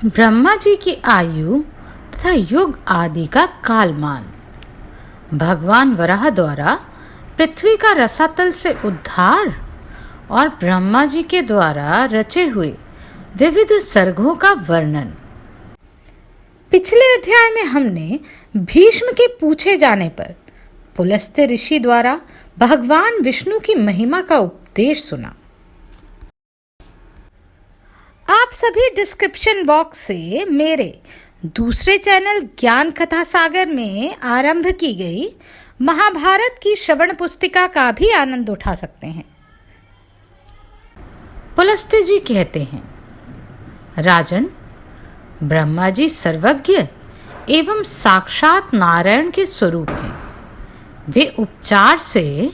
ब्रह्मा जी की आयु तथा युग आदि का कालमान। भगवान वराह द्वारा पृथ्वी का रसातल से उद्धार और ब्रह्मा जी के द्वारा रचे हुए विविध सर्गों का वर्णन। पिछले अध्याय में हमने भीष्म के पूछे जाने पर पुलस्त्य ऋषि द्वारा भगवान विष्णु की महिमा का उपदेश सुना। आप सभी डिस्क्रिप्शन बॉक्स से मेरे दूसरे चैनल ज्ञान कथा सागर में आरंभ की गई महाभारत की श्रवण पुस्तिका का भी आनंद उठा सकते हैं। पुलस्त्य जी कहते हैं, राजन, ब्रह्मा जी सर्वज्ञ एवं साक्षात नारायण के स्वरूप हैं। वे उपचार से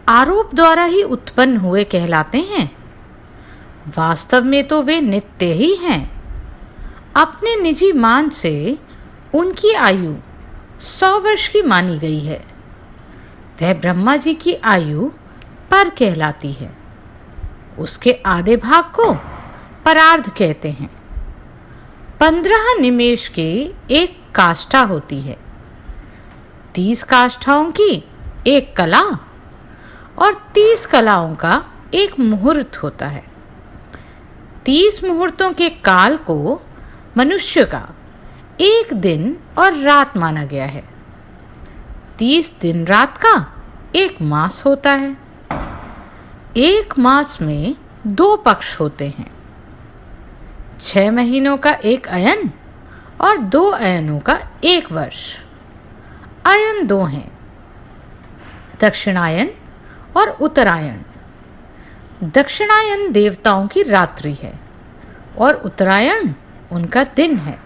आरोप द्वारा ही उत्पन्न हुए कहलाते हैं। वास्तव में तो वे नित्य ही हैं। अपने निजी मान से उनकी आयु 100 वर्ष की मानी गई है। वह ब्रह्मा जी की आयु पर कहलाती है। उसके आधे भाग को परार्ध कहते हैं। 15 निमेष की एक काष्ठा होती है। 30 काष्ठाओं की एक कला और 30 कलाओं का एक मुहूर्त होता है। 30 मुहूर्तों के काल को मनुष्य का एक दिन और रात माना गया है। 30 दिन रात का एक मास होता है। एक मास में 2 पक्ष होते हैं। 6 महीनों का एक अयन और 2 अयनों का एक वर्ष। अयन 2 हैं, दक्षिणायन और उत्तरायण। दक्षिणायन देवताओं की रात्रि है और उत्तरायण उनका दिन है।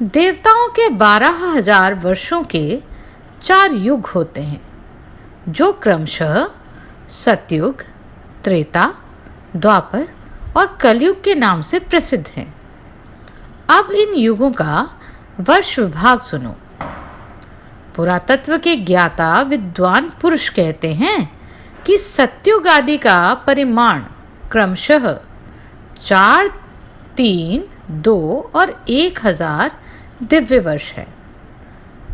देवताओं के 12,000 वर्षों के 4 युग होते हैं, जो क्रमशः सतयुग, त्रेता, द्वापर और कलयुग के नाम से प्रसिद्ध हैं। अब इन युगों का वर्ष विभाग सुनो। पुरातत्व के ज्ञाता विद्वान पुरुष कहते हैं कि सतयुग आदि का परिमाण क्रमशः 4, 3, 2 और 1000 दिव्य वर्ष है।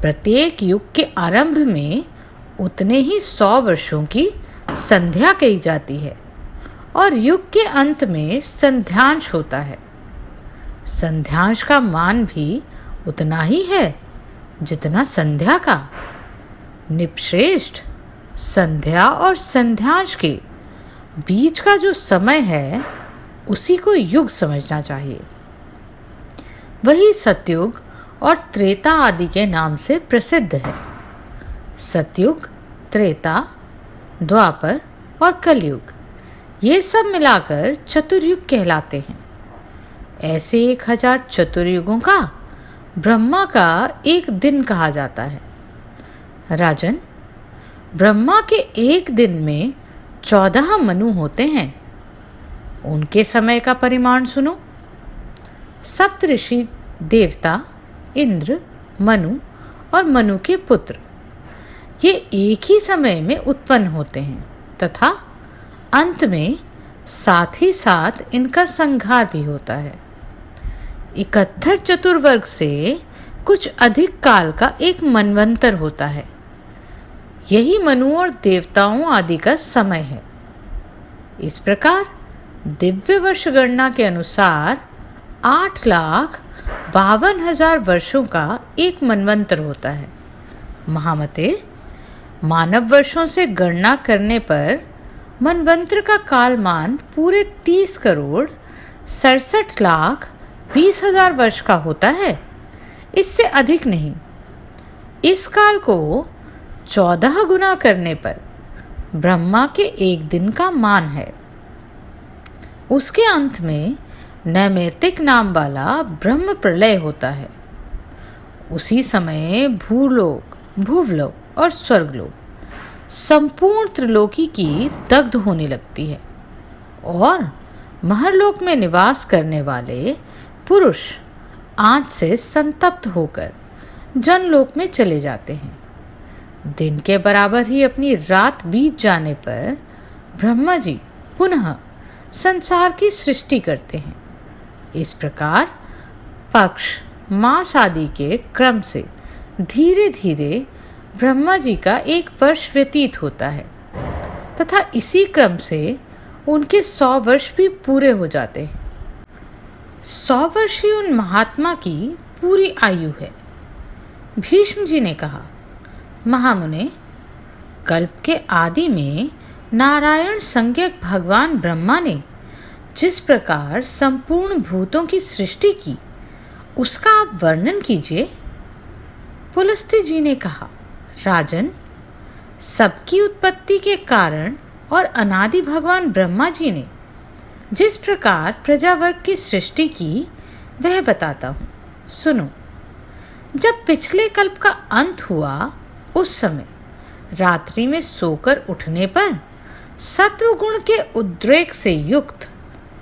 प्रत्येक युग के आरंभ में उतने ही 100 वर्षों की संध्या कही जाती है और युग के अंत में संध्यांश होता है। संध्यांश का मान भी उतना ही है जितना संध्या का। निपश्रेष्ठ संध्या और संध्यांश के बीच का जो समय है उसी को युग समझना चाहिए। वही सतयुग और त्रेता आदि के नाम से प्रसिद्ध है। सतयुग, त्रेता, द्वापर और कलयुग, ये सब मिलाकर चतुर्युग कहलाते हैं। ऐसे 1000 चतुर्युगों का ब्रह्मा का एक दिन कहा जाता है। राजन, ब्रह्मा के एक दिन में 14 मनु होते हैं। उनके समय का परिमाण सुनो। सप्तऋषि देवता इंद्र, मनु और मनु के पुत्र, ये एक ही समय में उत्पन्न होते हैं तथा अंत में साथ ही साथ इनका संहार भी होता है। 71 चतुर्वर्ग से कुछ अधिक काल का एक मनवंतर होता है। यही मनु और देवताओं आदि का समय है। इस प्रकार दिव्य वर्ष गणना के अनुसार 8,52,000 वर्षों का एक मनवंतर होता है। महामते, मानव वर्षों से गणना करने पर मनवंतर का कालमान पूरे 30,67,20,000 वर्ष का होता है, इससे अधिक नहीं। इस काल को 14 गुना करने पर ब्रह्मा के एक दिन का मान है। उसके अंत में नैमित्तिक नाम वाला ब्रह्म प्रलय होता है। उसी समय भूलोक, भुवलोक और स्वर्गलोक, संपूर्ण त्रिलोकी की दग्ध होने लगती है और महरलोक में निवास करने वाले पुरुष आँच से संतप्त होकर जनलोक में चले जाते हैं। दिन के बराबर ही अपनी रात बीत जाने पर ब्रह्मा जी पुनः संसार की सृष्टि करते हैं। इस प्रकार पक्ष, मास आदि के क्रम से धीरे धीरे ब्रह्मा जी का 1 वर्ष व्यतीत होता है तथा इसी क्रम से उनके 100 वर्ष भी पूरे हो जाते हैं। 100 वर्ष ही उन महात्मा की पूरी आयु है। भीष्म जी ने कहा, महामुने, कल्प के आदि में नारायण संज्ञक भगवान ब्रह्मा ने जिस प्रकार संपूर्ण भूतों की सृष्टि की, उसका आप वर्णन कीजिए। पुलस्त्य जी ने कहा, राजन, सबकी उत्पत्ति के कारण और अनादि भगवान ब्रह्मा जी ने जिस प्रकार प्रजावर्ग की सृष्टि की, वह बताता हूँ, सुनो। जब पिछले कल्प का अंत हुआ, उस समय रात्रि में सोकर उठने पर सत्व गुण के उद्रेक से युक्त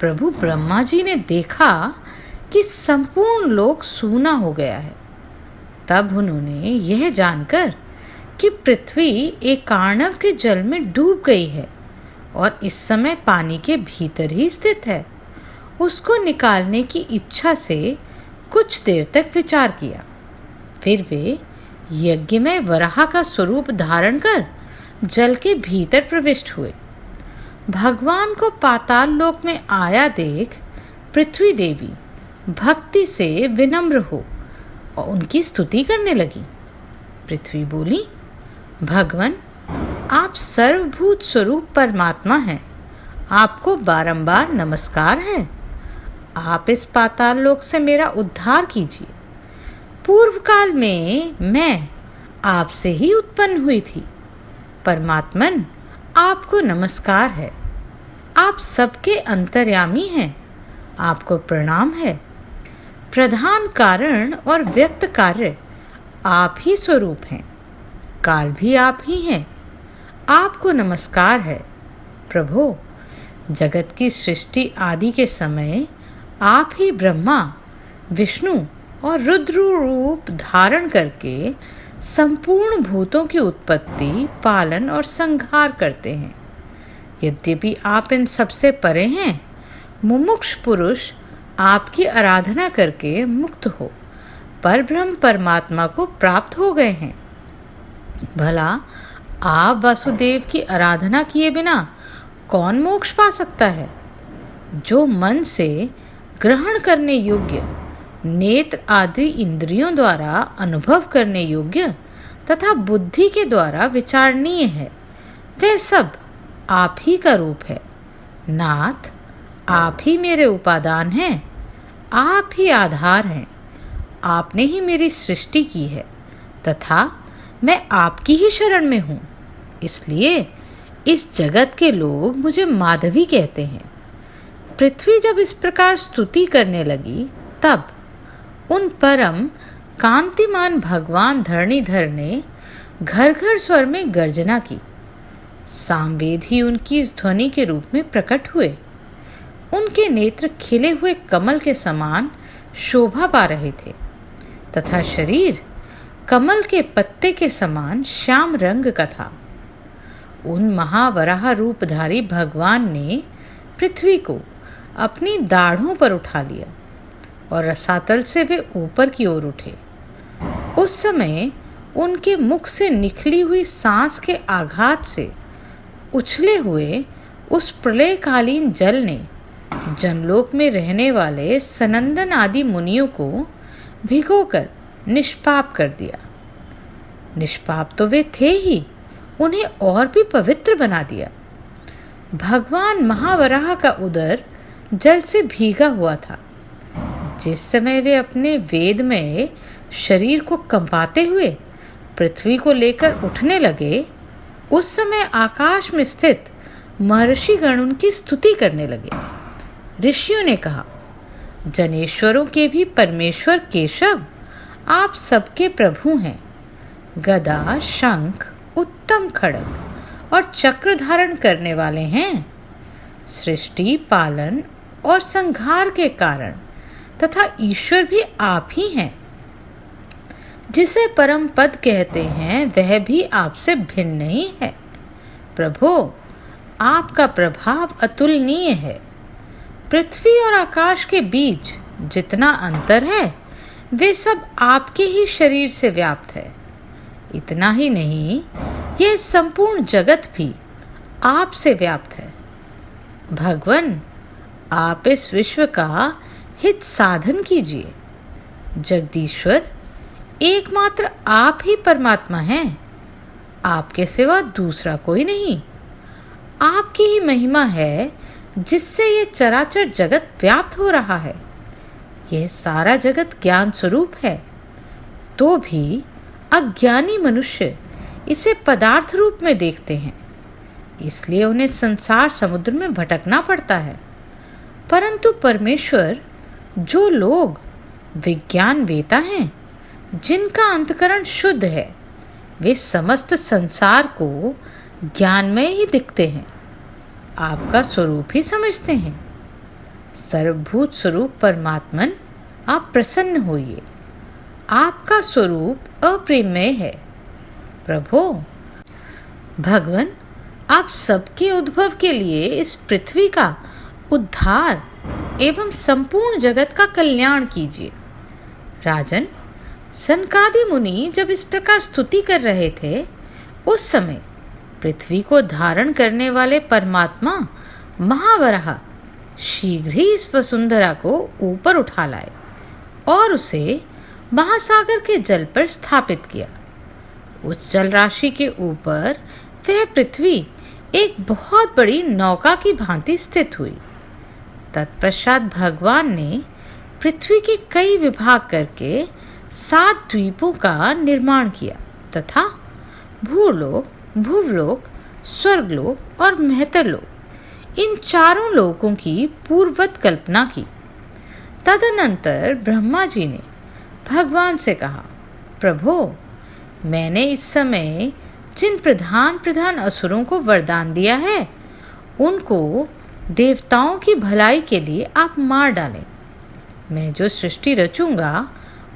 प्रभु ब्रह्मा जी ने देखा कि संपूर्ण लोक सूना हो गया है। तब उन्होंने यह जानकर कि पृथ्वी एकार्णव के जल में डूब गई है और इस समय पानी के भीतर ही स्थित है, उसको निकालने की इच्छा से कुछ देर तक विचार किया। फिर वे यज्ञ में वराह का स्वरूप धारण कर जल के भीतर प्रविष्ट हुए। भगवान को पाताल लोक में आया देख पृथ्वी देवी भक्ति से विनम्र हो और उनकी स्तुति करने लगी। पृथ्वी बोली, भगवान, आप सर्वभूत स्वरूप परमात्मा हैं, आपको बारंबार नमस्कार है। आप इस पाताल लोक से मेरा उद्धार कीजिए। पूर्व काल में मैं आपसे ही उत्पन्न हुई थी। परमात्मन, आपको नमस्कार है। आप सबके अंतर्यामी हैं, आपको प्रणाम है। प्रधान कारण और व्यक्त कार्य आप ही स्वरूप हैं, काल भी आप ही हैं, आपको नमस्कार है। प्रभो, जगत की सृष्टि आदि के समय आप ही ब्रह्मा, विष्णु और रुद्र रूप धारण करके संपूर्ण भूतों की उत्पत्ति, पालन और संहार करते हैं। यद्यपि आप इन सबसे परे हैं, मुमुक्ष पुरुष आपकी आराधना करके मुक्त हो परब्रह्म परमात्मा को प्राप्त हो गए हैं। भला आप वासुदेव की आराधना किए बिना कौन मोक्ष पा सकता है? जो मन से ग्रहण करने योग्य, नेत्र आदि इंद्रियों द्वारा अनुभव करने योग्य तथा बुद्धि के द्वारा विचारणीय है, वह सब आप ही का रूप है। नाथ, आप ही मेरे उपादान हैं, आप ही आधार हैं। आपने ही मेरी सृष्टि की है तथा मैं आपकी ही शरण में हूँ। इसलिए इस जगत के लोग मुझे माधवी कहते हैं। पृथ्वी जब इस प्रकार स्तुति करने लगी, तब उन परम कांतिमान भगवान धरणीधर ने घर घर स्वर में गर्जना की। सामवेद ही उनकी इस ध्वनि के रूप में प्रकट हुए। उनके नेत्र खिले हुए कमल के समान शोभा पा रहे थे तथा शरीर कमल के पत्ते के समान श्याम रंग का था। उन महावराह रूपधारी भगवान ने पृथ्वी को अपनी दाढ़ों पर उठा लिया और रसातल से वे ऊपर की ओर उठे। उस समय उनके मुख से निकली हुई सांस के आघात से उछले हुए उस प्रलयकालीन जल ने जनलोक में रहने वाले सनंदन आदि मुनियों को भिगोकर निष्पाप कर दिया। निष्पाप तो वे थे ही, उन्हें और भी पवित्र बना दिया। भगवान महावराह का उदर जल से भीगा हुआ था। जिस समय वे अपने वेद में शरीर को कंपाते हुए पृथ्वी को लेकर उठने लगे, उस समय आकाश में स्थित महर्षिगण उनकी स्तुति करने लगे। ऋषियों ने कहा, जनेश्वरों के भी परमेश्वर केशव, आप सबके प्रभु हैं। गदा, शंख, उत्तम खड्ग और चक्र धारण करने वाले हैं। सृष्टि, पालन और संहार के कारण तथा ईश्वर भी आप ही हैं। जिसे परम पद कहते हैं, वह भी आपसे भिन्न नहीं है। प्रभो, आपका प्रभाव अतुलनीय है। पृथ्वी और आकाश के बीच जितना अंतर है, वे सब आपके ही शरीर से व्याप्त है। इतना ही नहीं, यह संपूर्ण जगत भी आपसे व्याप्त है। भगवान, आप इस विश्व का हित साधन कीजिए। जगदीश्वर, एकमात्र आप ही परमात्मा हैं। आपके सिवा दूसरा कोई नहीं। आपकी ही महिमा है जिससे ये चराचर जगत व्याप्त हो रहा है। यह सारा जगत ज्ञान स्वरूप है, तो भी अज्ञानी मनुष्य इसे पदार्थ रूप में देखते हैं, इसलिए उन्हें संसार समुद्र में भटकना पड़ता है। परंतु परमेश्वर, जो लोग विज्ञान वेता हैं, जिनका अंतकरण शुद्ध है, वे समस्त संसार को ज्ञानमय ही दिखते हैं, आपका स्वरूप ही समझते हैं। सर्वभूत स्वरूप परमात्मन, आप प्रसन्न होइए। आपका स्वरूप अप्रेमय है। प्रभो, भगवान, आप सबके उद्भव के लिए इस पृथ्वी का उद्धार एवं संपूर्ण जगत का कल्याण कीजिए। राजन, सनकादि मुनि जब इस प्रकार स्तुति कर रहे थे, उस समय पृथ्वी को धारण करने वाले परमात्मा महावराह शीघ्र ही इस वसुंधरा को ऊपर उठा लाए और उसे महासागर के जल पर स्थापित किया। उस जल राशि के ऊपर वह पृथ्वी एक बहुत बड़ी नौका की भांति स्थित हुई। तत्पश्चात भगवान ने पृथ्वी के कई विभाग करके 7 द्वीपों का निर्माण किया तथा भूलोक, भुवलोक, स्वर्गलोक और महतरलोक, इन चारों लोकों की पूर्ववत कल्पना की। तदनंतर ब्रह्मा जी ने भगवान से कहा, प्रभो, मैंने इस समय जिन प्रधान प्रधान असुरों को वरदान दिया है, उनको देवताओं की भलाई के लिए आप मार डालें। मैं जो सृष्टि रचूंगा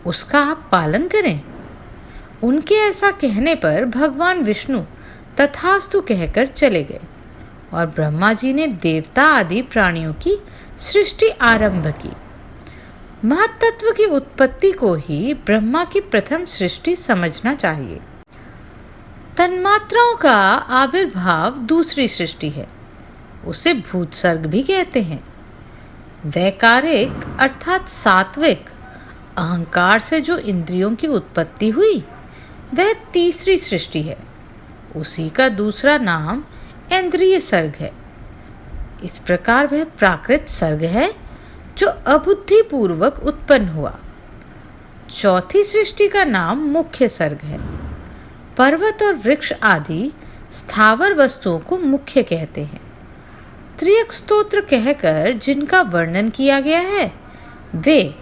उसका आप पालन करें। उनके ऐसा कहने पर भगवान विष्णु तथास्तु कहकर चले गए और ब्रह्मा जी ने देवता आदि प्राणियों की सृष्टि आरंभ की। महत्त्व की उत्पत्ति को ही ब्रह्मा की प्रथम सृष्टि समझना चाहिए। तन्मात्राओं का आविर्भाव दूसरी सृष्टि है, उसे भूत सर्ग भी कहते हैं। वैकारिक अर्थात सात्विक अहंकार से जो इंद्रियों की उत्पत्ति हुई, वह तीसरी सृष्टि है। उसी का दूसरा नाम इंद्रिय सर्ग है। इस प्रकार वह प्राकृत सर्ग है जो अबुद्धिपूर्वक उत्पन्न हुआ। चौथी सृष्टि का नाम मुख्य सर्ग है। पर्वत और वृक्ष आदि स्थावर वस्तुओं को मुख्य कहते हैं। त्रियक स्तोत्र कहकर जिनका वर्णन किया गया है, वे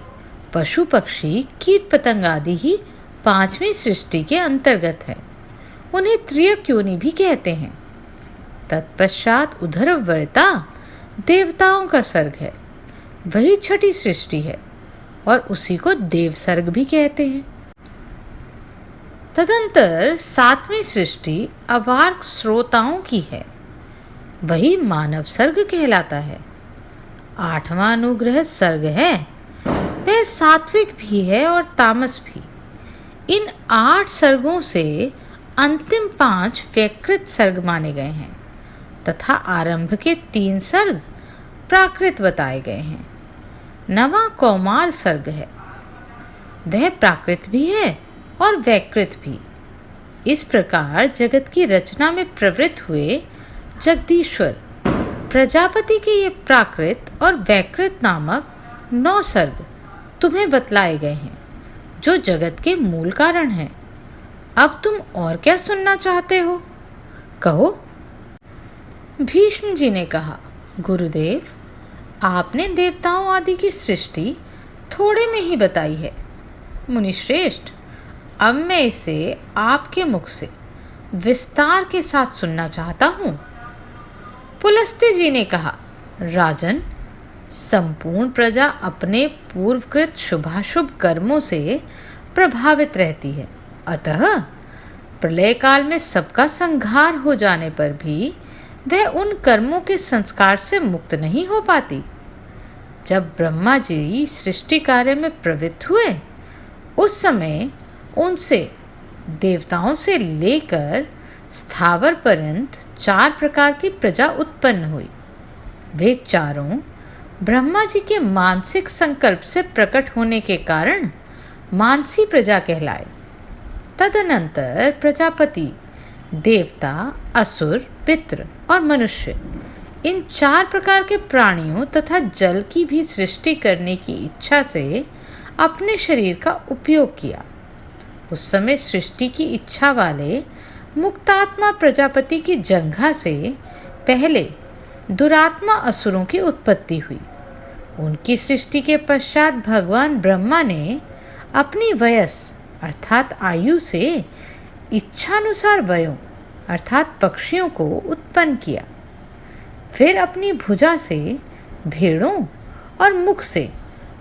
पशु पक्षी कीट पतंग आदि ही 5वीं सृष्टि के अंतर्गत है। उन्हें त्रियक योनि भी कहते हैं। तत्पश्चात उदरवर्ता देवताओं का सर्ग है, वही छठी सृष्टि है और उसी को देव सर्ग भी कहते हैं। तदंतर 7वीं सृष्टि अवार्क श्रोताओं की है, वही मानव सर्ग कहलाता है। 8वां अनुग्रह सर्ग है, वह सात्विक भी है और तामस भी। इन 8 सर्गों से अंतिम 5 वैकृत सर्ग माने गए हैं तथा आरंभ के 3 सर्ग प्राकृत बताए गए हैं। 9वां कौमार सर्ग है, वह प्राकृत भी है और वैकृत भी। इस प्रकार जगत की रचना में प्रवृत्त हुए जगदीश्वर प्रजापति के ये प्राकृत और वैकृत नामक 9 सर्ग तुम्हें बतलाए गए हैं, जो जगत के मूल कारण हैं। अब तुम और क्या सुनना चाहते हो, कहो। भीष्म जी ने कहा, गुरुदेव, आपने देवताओं आदि की सृष्टि थोड़े में ही बताई है। मुनिश्रेष्ठ, अब मैं इसे आपके मुख से विस्तार के साथ सुनना चाहता हूँ। पुलस्त्य जी ने कहा, राजन, संपूर्ण प्रजा अपने पूर्वकृत शुभाशुभ कर्मों से प्रभावित रहती है। अतः प्रलय काल में सबका संहार हो जाने पर भी वह उन कर्मों के संस्कार से मुक्त नहीं हो पाती। जब ब्रह्मा जी सृष्टि कार्य में प्रवृत्त हुए उस समय उनसे देवताओं से लेकर स्थावर पर्यंत 4 प्रकार की प्रजा उत्पन्न हुई। वे चारों ब्रह्मा जी के मानसिक संकल्प से प्रकट होने के कारण मानसी प्रजा कहलाए। तदनंतर प्रजापति देवता, असुर, पितृ और मनुष्य इन 4 प्रकार के प्राणियों तथा जल की भी सृष्टि करने की इच्छा से अपने शरीर का उपयोग किया। उस समय सृष्टि की इच्छा वाले मुक्तात्मा प्रजापति की जंघा से पहले दुरात्मा असुरों की उत्पत्ति हुई। उनकी सृष्टि के पश्चात भगवान ब्रह्मा ने अपनी वयस अर्थात आयु से इच्छानुसार वयों अर्थात पक्षियों को उत्पन्न किया। फिर अपनी भुजा से भेड़ों और मुख से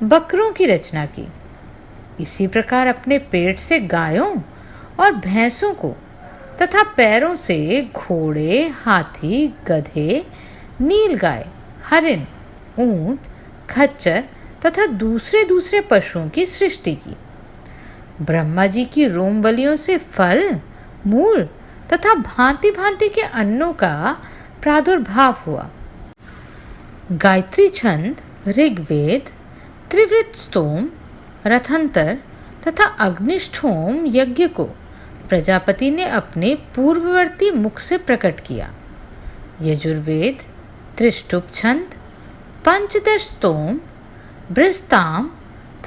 बकरों की रचना की। इसी प्रकार अपने पेट से गायों और भैंसों को तथा पैरों से घोड़े, हाथी, गधे, नीलगाय, हरिण, ऊंट, खच्चर तथा दूसरे पशुओं की सृष्टि की। ब्रह्मा जी की रोमबलियों से फल, मूल तथा भांति भांति के अन्नों का प्रादुर्भाव हुआ। गायत्री छंद, ऋग्वेद, त्रिवृत स्तोम, रथंतर तथा अग्निष्ठोम यज्ञ को प्रजापति ने अपने पूर्ववर्ती मुख से प्रकट किया। यजुर्वेद, त्रिष्टुप छंद, पंचदश स्तोम, बृहस्ताम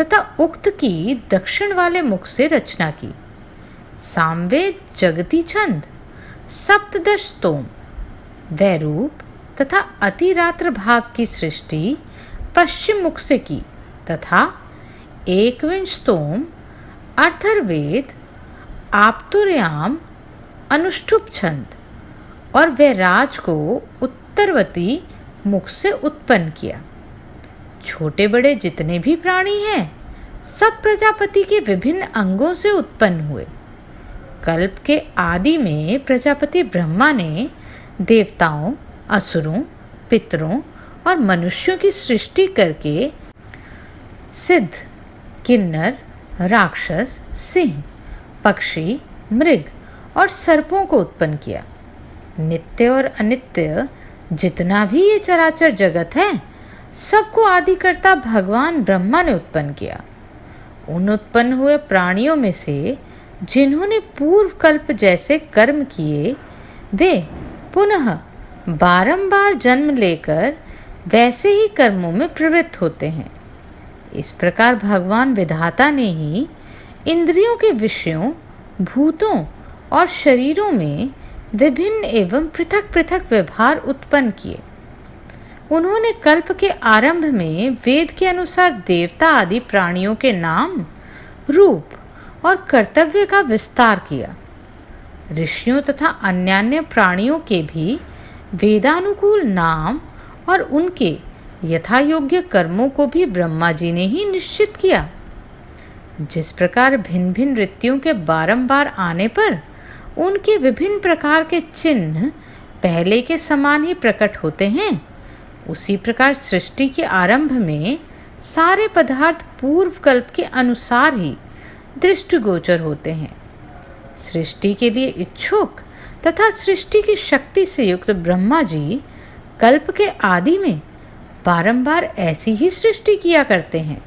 तथा उक्त की दक्षिण वाले मुख से रचना की। सामवेद, जगती छंद, सप्तदश स्तोम, वैरूप तथा अतिरात्र भाग की सृष्टि पश्चिम मुख से की तथा एकविंश स्तोम, अर्थर्वेद, आप्तुर्याम, अनुष्टुप छंद और वैराज को उत्तरवती मुख से उत्पन्न किया। छोटे बड़े जितने भी प्राणी हैं सब प्रजापति के विभिन्न अंगों से उत्पन्न हुए। कल्प के आदि में प्रजापति ब्रह्मा ने देवताओं, असुरों, पितरों और मनुष्यों की सृष्टि करके सिद्ध, किन्नर, राक्षस, सिंह, पक्षी, मृग और सर्पों को उत्पन्न किया। नित्य और अनित्य जितना भी ये चराचर जगत है सबको आदिकर्ता भगवान ब्रह्मा ने उत्पन्न किया। उन उत्पन्न हुए प्राणियों में से जिन्होंने पूर्व कल्प जैसे कर्म किए वे पुनः बारंबार जन्म लेकर वैसे ही कर्मों में प्रवृत्त होते हैं। इस प्रकार भगवान विधाता ने ही इंद्रियों के विषयों, भूतों और शरीरों में विभिन्न एवं पृथक पृथक व्यवहार उत्पन्न किए। उन्होंने कल्प के आरंभ में वेद के अनुसार देवता आदि प्राणियों के नाम, रूप और कर्तव्य का विस्तार किया। ऋषियों तथा अन्यान्य प्राणियों के भी वेदानुकूल नाम और उनके यथायोग्य कर्मों को भी ब्रह्मा जी ने ही निश्चित किया। जिस प्रकार भिन्न भिन्न ऋतुओं के बारंबार आने पर उनके विभिन्न प्रकार के चिन्ह पहले के समान ही प्रकट होते हैं, उसी प्रकार सृष्टि के आरंभ में सारे पदार्थ पूर्व कल्प के अनुसार ही दृष्टिगोचर होते हैं। सृष्टि के लिए इच्छुक तथा सृष्टि की शक्ति से युक्त ब्रह्मा जी कल्प के आदि में बारंबार ऐसी ही सृष्टि किया करते हैं।